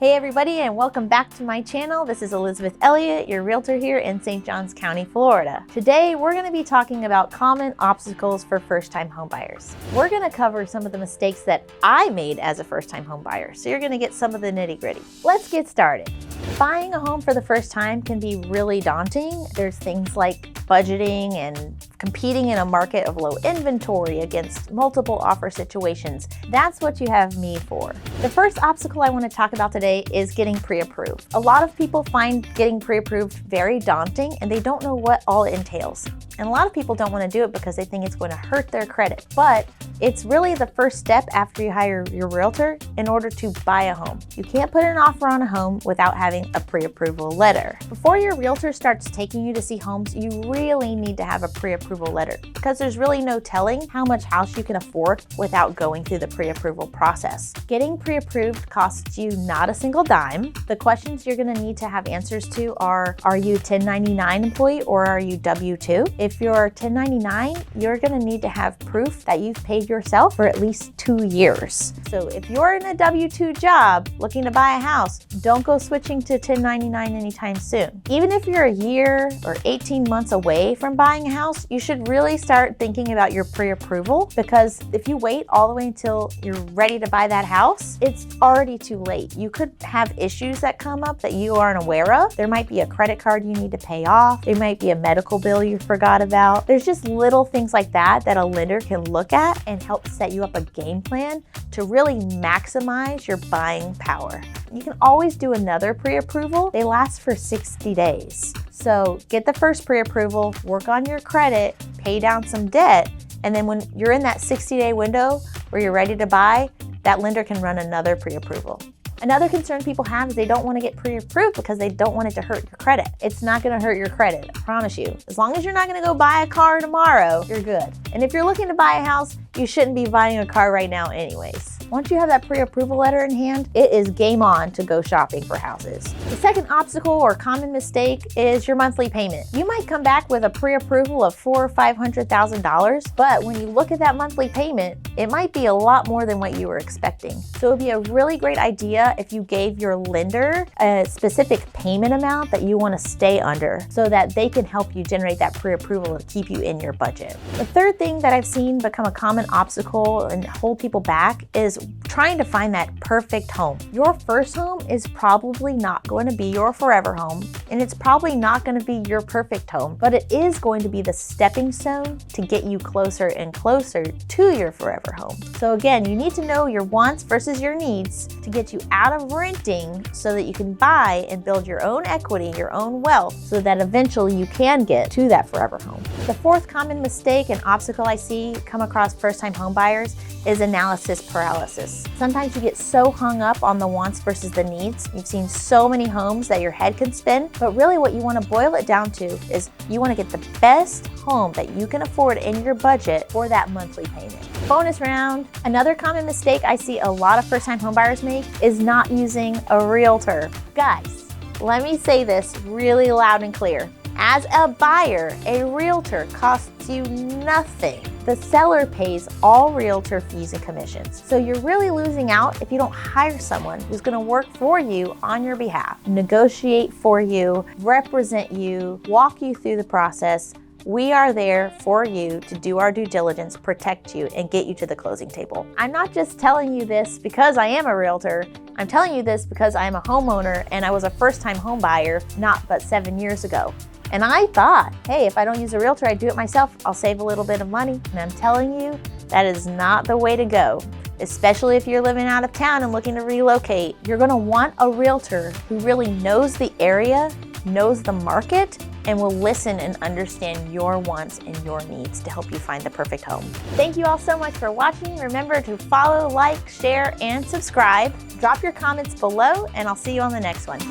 Hey everybody, and welcome back to my channel. This is Elizabeth Elliott, your realtor here in St. Johns County, Florida. Today, we're going to be talking about common obstacles for first-time homebuyers. We're going to cover some of the mistakes that I made as a first-time homebuyer, so you're going to get some of the nitty-gritty. Let's get started. Buying a home for the first time can be really daunting. There's things like budgeting and competing in a market of low inventory against multiple offer situations. That's what you have me for. The first obstacle I want to talk about today is getting pre-approved. A lot of people find getting pre-approved very daunting and they don't know what all it entails. And a lot of people don't want to do it because they think it's going to hurt their credit. But it's really the first step after you hire your realtor in order to buy a home. You can't put an offer on a home without having a pre-approval letter. Before your realtor starts taking you to see homes, you really need to have a pre-approval letter because there's really no telling how much house you can afford without going through the pre-approval process. Getting pre-approved costs you not a single dime. The questions you're going to need to have answers to are you a 1099 employee or are you W-2? If you're 1099, you're going to need to have proof that you've paid yourself for at least 2 years. So if you're in a W-2 job looking to buy a house, don't go switching to 1099 anytime soon. Even if you're a year or 18 months away from buying a house, you should really start thinking about your pre-approval, because if you wait all the way until you're ready to buy that house, it's already too late. You could have issues that come up that you aren't aware of. There might be a credit card you need to pay off. There might be a medical bill you forgot about. There's just little things like that that a lender can look at and help set you up a game plan to really maximize your buying power. You can always do another pre-approval. They last for 60 days. So get the first pre-approval, work on your credit, pay down some debt, and then when you're in that 60-day window where you're ready to buy, that lender can run another pre-approval. Another concern people have is they don't want to get pre-approved because they don't want it to hurt your credit. It's not going to hurt your credit, I promise you. As long as you're not going to go buy a car tomorrow, you're good. And if you're looking to buy a house, you shouldn't be buying a car right now anyways. Once you have that pre-approval letter in hand, it is game on to go shopping for houses. The second obstacle or common mistake is your monthly payment. You might come back with a pre-approval of $400,000 or $500,000, but when you look at that monthly payment, it might be a lot more than what you were expecting. So it would be a really great idea if you gave your lender a specific payment amount that you want to stay under so that they can help you generate that pre-approval to keep you in your budget. The third thing that I've seen become a common obstacle and hold people back is trying to find that perfect home. Your first home is probably not going to be your forever home, and it's probably not going to be your perfect home, but it is going to be the stepping stone to get you closer and closer to your forever home. So again, you need to know your wants versus your needs to get you out of renting so that you can buy and build your own equity, your own wealth, so that eventually you can get to that forever home. The fourth common mistake and obstacle I see come across first-time home buyers is analysis paralysis. Sometimes you get so hung up on the wants versus the needs. You've seen so many homes that your head can spin, but really what you want to boil it down to is you want to get the best home that you can afford in your budget for that monthly payment. Bonus round. Another common mistake I see a lot of first-time homebuyers make is not using a realtor. Guys, let me say this really loud and clear. As a buyer, a realtor costs you nothing. The seller pays all realtor fees and commissions. So you're really losing out if you don't hire someone who's going to work for you on your behalf, negotiate for you, represent you, walk you through the process. We are there for you to do our due diligence, protect you, and get you to the closing table. I'm not just telling you this because I am a realtor. I'm telling you this because I'm a homeowner and I was a first-time home buyer not but 7 years ago. And I thought, hey, if I don't use a realtor, I do it myself, I'll save a little bit of money. And I'm telling you, that is not the way to go. Especially if you're living out of town and looking to relocate. You're gonna want a realtor who really knows the area, knows the market, and will listen and understand your wants and your needs to help you find the perfect home. Thank you all so much for watching. Remember to follow, like, share, and subscribe. Drop your comments below, and I'll see you on the next one.